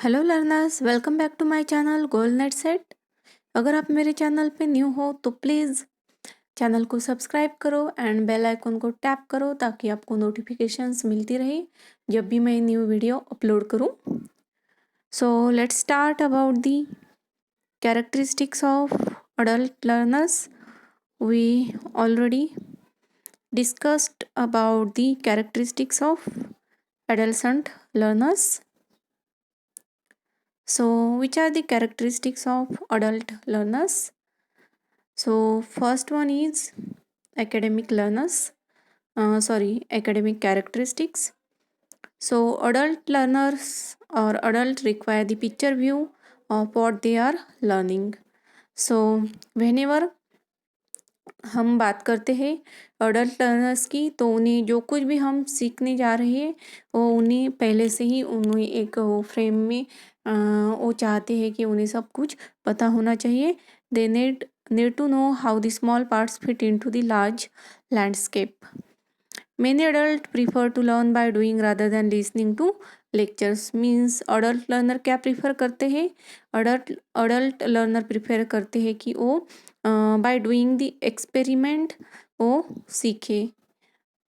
Hello learners, welcome back to my channel Goal Net Set. अगर आप मेरे channel पे न्यू हो तो प्लीज़ चैनल को सब्सक्राइब करो एंड बेल आइकन को टैप करो ताकि आपको नोटिफिकेशंस मिलती रहे जब भी मैं न्यू वीडियो अपलोड करूँ। So let's start about the characteristics of adult learners. We already discussed about the characteristics of adolescent learners. So, which are the characteristics of adult learners? So, first one is academic learners. Academic characteristics. So, adult learners or adult require the picture view of what they are learning. So, whenever हम बात करते हैं adult learners की, तो उन्हें जो कुछ भी हम सीखने जा रहे हैं वो उन्हें पहले से ही उन्हें एक फ्रेम में वो चाहते हैं कि उन्हें सब कुछ पता होना चाहिए. दे need to know how the small parts fit into the large landscape. Many adults prefer to learn by doing rather than listening to lectures. Means adult learner क्या प्रीफर करते हैं? adult learner प्रीफर करते हैं कि वो by doing the experiment वो सीखे,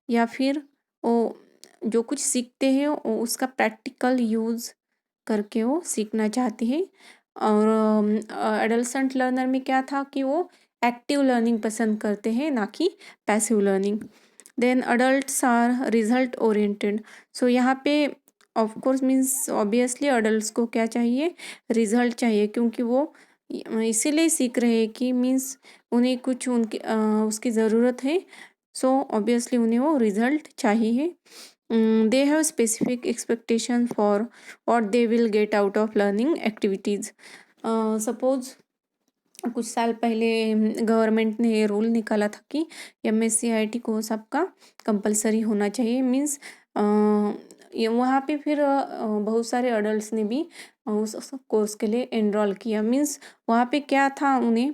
या फिर वो जो कुछ सीखते हैं वो उसका प्रैक्टिकल यूज़ करके वो सीखना चाहते हैं. और एडolescent लर्नर में क्या था कि वो एक्टिव लर्निंग पसंद करते हैं, ना कि passive learning. Then adults are result oriented. So यहाँ पे of course means obviously adults को क्या चाहिए? रिजल्ट चाहिए, क्योंकि वो इसीलिए सीख रहे हैं कि मीन्स उन्हें कुछ उनकी उसकी ज़रूरत है. सो ऑब्वियसली उन्हें वो रिजल्ट चाहिए. दे have specific expectation for what they will get out of learning activities. Suppose कुछ साल पहले गवर्नमेंट ने ये रूल निकाला था कि MSc IIT कोर्स आपका कंपलसरी होना चाहिए. मीन्स ये वहाँ पे फिर बहुत सारे अडल्ट्स ने भी उस कोर्स के लिए एनरोल किया. मीन्स वहाँ पे क्या था, उन्हें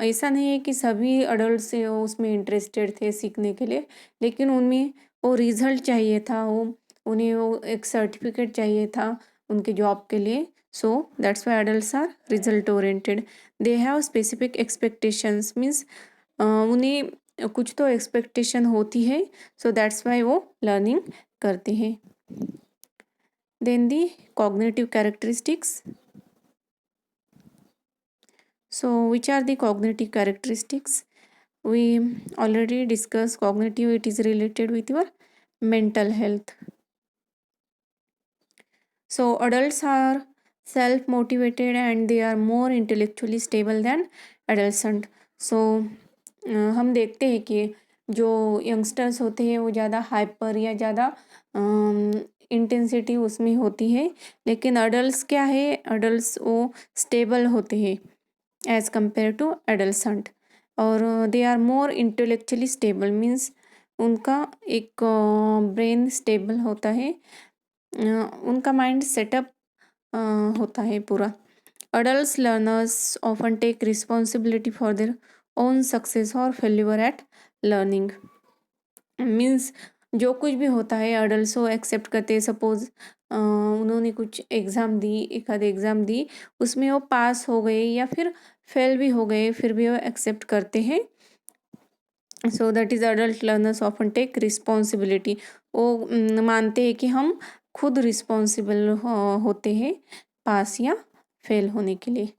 ऐसा नहीं है कि सभी अडल्ट्स उसमें इंटरेस्टेड थे सीखने के लिए, लेकिन उनमें वो रिजल्ट चाहिए था, वो उन्हें वो एक सर्टिफिकेट चाहिए था उनके जॉब के लिए. So that's why adults are result oriented. They have specific expectations. Means उन्हें कुछ तो एक्सपेक्टेशन होती है, सो दैट्स वाई वो लर्निंग करते हैं. Then the cognitive characteristics. So, which are the cognitive characteristics? We already discussed cognitive, it is related with your mental health. So, adults are self-motivated and they are more intellectually stable than adolescent. So, हम देखते हैं कि जो youngsters होते हैं वो ज़्यादा hyper या ज़्यादा इंटेंसिटी उसमें होती है, लेकिन अडल्ट्स क्या है, अडल्ट्स वो स्टेबल होते हैं एज़ कम्पेयर टू एडolescent. और they are more intellectually stable. Means उनका एक ब्रेन स्टेबल होता है, उनका माइंड सेटअप होता है पूरा. Adult learners often take responsibility for their own success और फेल्यूर एट लर्निंग. मीन्स जो कुछ भी होता है अडल्ट्स वो एक्सेप्ट करते हैं. सपोज उन्होंने कुछ एग्ज़ाम दी, एक आध एग्ज़ाम दी, उसमें वो पास हो गए या फिर फेल भी हो गए, फिर भी वो एक्सेप्ट करते हैं. So that is adult learners often take responsibility. वो मानते हैं कि हम खुद रिस्पॉन्सिबल होते हैं पास या फेल होने के लिए.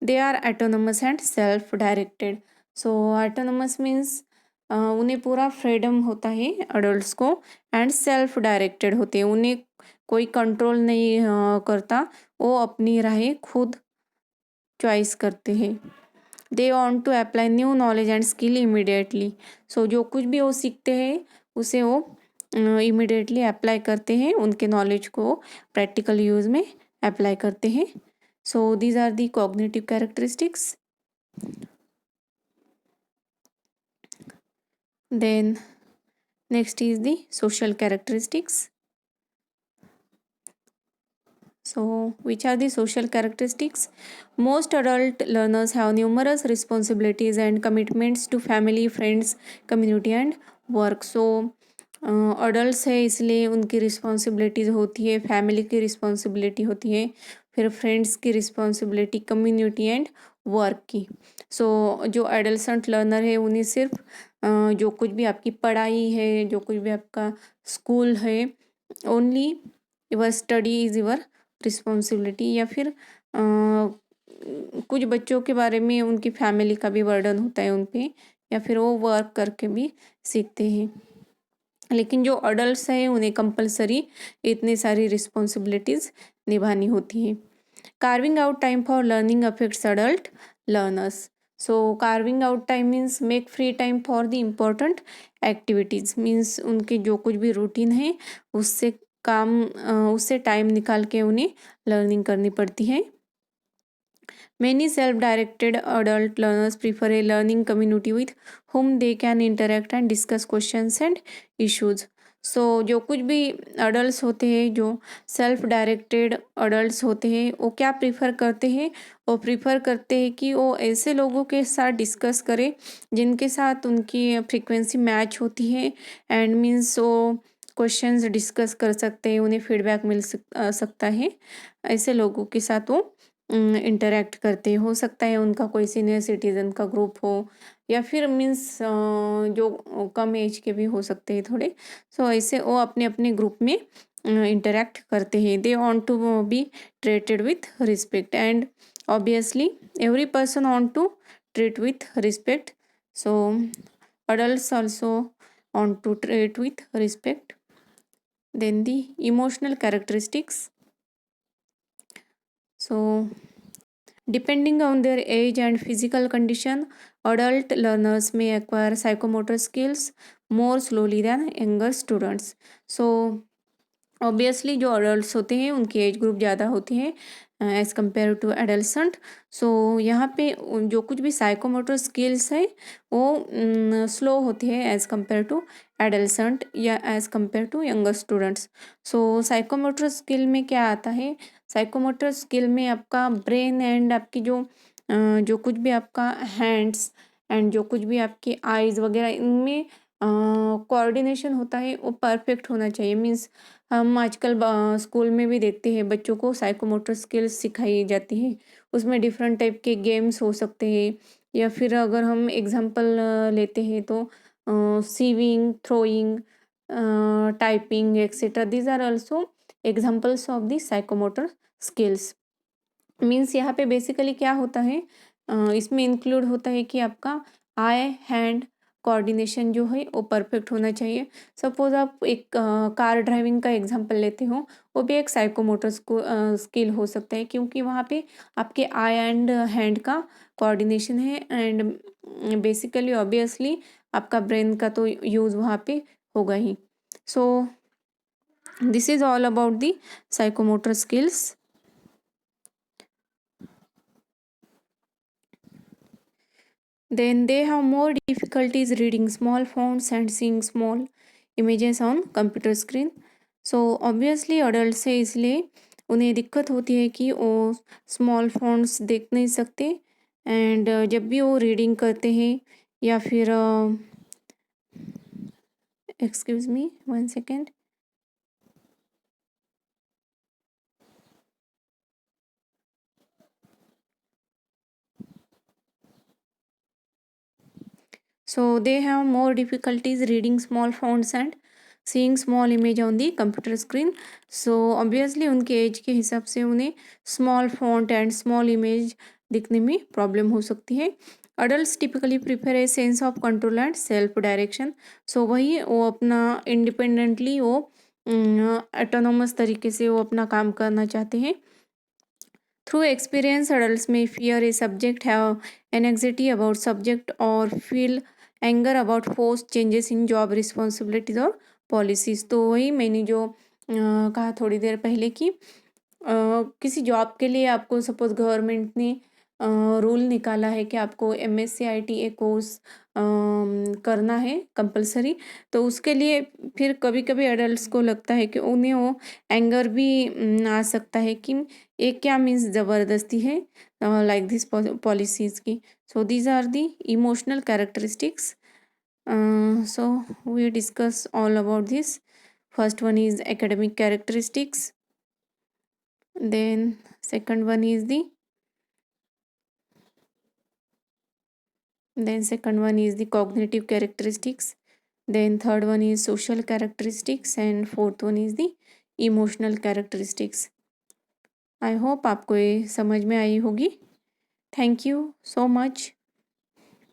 They are autonomous and self directed. So autonomous means उन्हें पूरा फ्रीडम होता है अडल्ट्स को, एंड सेल्फ डायरेक्टेड होते हैं, उन्हें कोई कंट्रोल नहीं करता, वो अपनी राहें खुद चॉइस करते हैं. They want to apply new knowledge and skill immediately. So जो कुछ भी वो सीखते हैं उसे वो इमीडिएटली अप्लाई करते हैं, उनके नॉलेज को प्रैक्टिकल यूज़ में अप्लाई करते हैं. So these are the cognitive characteristics. Then next is the social characteristics. So which are the social characteristics? Most adult learners have numerous responsibilities and commitments to family, friends, community and work. So adults है इसलिए उनकी responsibilities होती है, family की responsibility होती है, फिर friends की रिस्पॉन्सिबिलिटी, कम्युनिटी एंड वर्क की। सो जो एडolescent लर्नर है उन्हें सिर्फ जो कुछ भी आपकी पढ़ाई है, जो कुछ भी आपका स्कूल है, only your study is your responsibility, या फिर कुछ बच्चों के बारे में उनकी फैमिली का भी बर्डन होता है उन पे, या फिर वो वर्क करके भी सीखते हैं। लेकिन जो अडल्ट्स हैं उन्हें कंपल्सरी इतनी सारी रिस्पॉन्सिबिलिटीज़ निभानी होती हैं। Carving out time for learning affects adult learners. So carving out time means make free time for the important activities, means उनके जो कुछ भी रूटीन है उससे उससे टाइम निकाल के उन्हें लर्निंग करनी पड़ती है। Many self-directed adult learners prefer a learning community with whom they can interact and discuss questions and issues. सो जो कुछ भी अडल्ट होते हैं, जो सेल्फ डायरेक्टेड अडल्ट होते हैं, वो क्या प्रीफर करते हैं? वो प्रीफर करते हैं कि वो ऐसे लोगों के साथ डिस्कस करें जिनके साथ उनकी फ्रीक्वेंसी मैच होती है, एंड मीन्स वो क्वेश्चंस डिस्कस कर सकते हैं, उन्हें फीडबैक मिल सकता है। ऐसे लोगों के साथ वो इंटरेक्ट करते हो सकता है उनका कोई सीनियर सिटीज़न का ग्रुप हो, या फिर मीन्स जो कम एज के भी हो सकते हैं थोड़े। सो ऐसे वो अपने अपने ग्रुप में इंटरेक्ट करते हैं। They want to be treated with respect, and obviously every person want to treat with respect. So adults also want to treat with respect. Then the emotional characteristics. So depending on their age and physical condition, adult learners may acquire psychomotor skills more slowly than younger students. So obviously जो adults होते हैं उनकी age group ज़्यादा होती है as compare to एडल्सेंट। सो यहाँ पे जो कुछ भी साइकोमोटर स्किल्स है वो स्लो होती है एज़ कम्पेयर टू एडल्सेंट या as compare to younger students. So psychomotor skill में क्या आता है? साइकोमोटर स्किल में आपका ब्रेन एंड आपकी जो कुछ भी आपका हैंड्स एंड जो कुछ भी आपकी आइज़ वगैरह इनमें कोऑर्डिनेशन होता है वो परफेक्ट होना चाहिए। मीन्स हम आजकल स्कूल में भी देखते हैं बच्चों को साइकोमोटर स्किल्स सिखाई जाती है। उसमें डिफरेंट टाइप के गेम्स हो सकते हैं, या फिर अगर हम एग्जांपल लेते हैं तो sewing, throwing, typing etcetera, these are also examples of the psychomotor skills. Means यहाँ पे बेसिकली क्या होता है, इसमें इंक्लूड होता है कि आपका आई हैंड कोऑर्डिनेशन जो है वो परफेक्ट होना चाहिए। सपोज आप एक कार ड्राइविंग का एग्जांपल लेते हो, वो भी एक साइकोमोटर स्किल हो सकता है, क्योंकि वहाँ पे आपके आई एंड हैंड का कोऑर्डिनेशन है, एंड बेसिकली ऑब्वियसली आपका ब्रेन का तो यूज़ वहाँ पे होगा ही। So this is all about the psychomotor skills. Then they have more difficulties reading small fonts and seeing small images on computer screen. So obviously adults है इसलिए उन्हें दिक्कत होती है कि वो स्मॉल fonts देख नहीं सकते, एंड जब भी वो रीडिंग करते हैं या फिर excuse me 1 second. So they have more difficulties reading small fonts and seeing small image on the computer screen. So obviously उनके एज के हिसाब से उन्हें small font and small image दिखने में प्रॉब्लम हो सकती है। Adults typically prefer a sense of control and self direction. So वही वो अपना independently वो autonomous तरीके से वो अपना काम करना चाहते हैं। Through experience, adults may fear a subject, have anxiety about subject, or feel anger about forced changes in job responsibilities or policies. तो वही मैंने जो कहा थोड़ी देर पहले कि किसी जॉब के लिए आपको सपोज गवर्नमेंट ने रूल निकाला है कि आपको MSc IT कोर्स करना है कंपलसरी, तो उसके लिए फिर कभी कभी एडल्ट्स को लगता है कि उन्हें वो एंगर भी आ सकता है कि ये क्या मीन्स ज़बरदस्ती है लाइक दिस पॉलिसीज़ की। So these are the emotional characteristics So we discuss all about this. First one is academic characteristics. Then second one is the cognitive characteristics. Then third one is social characteristics and fourth one is the emotional characteristics. I hope आपको ये समझ में आई होगी. Thank you so much.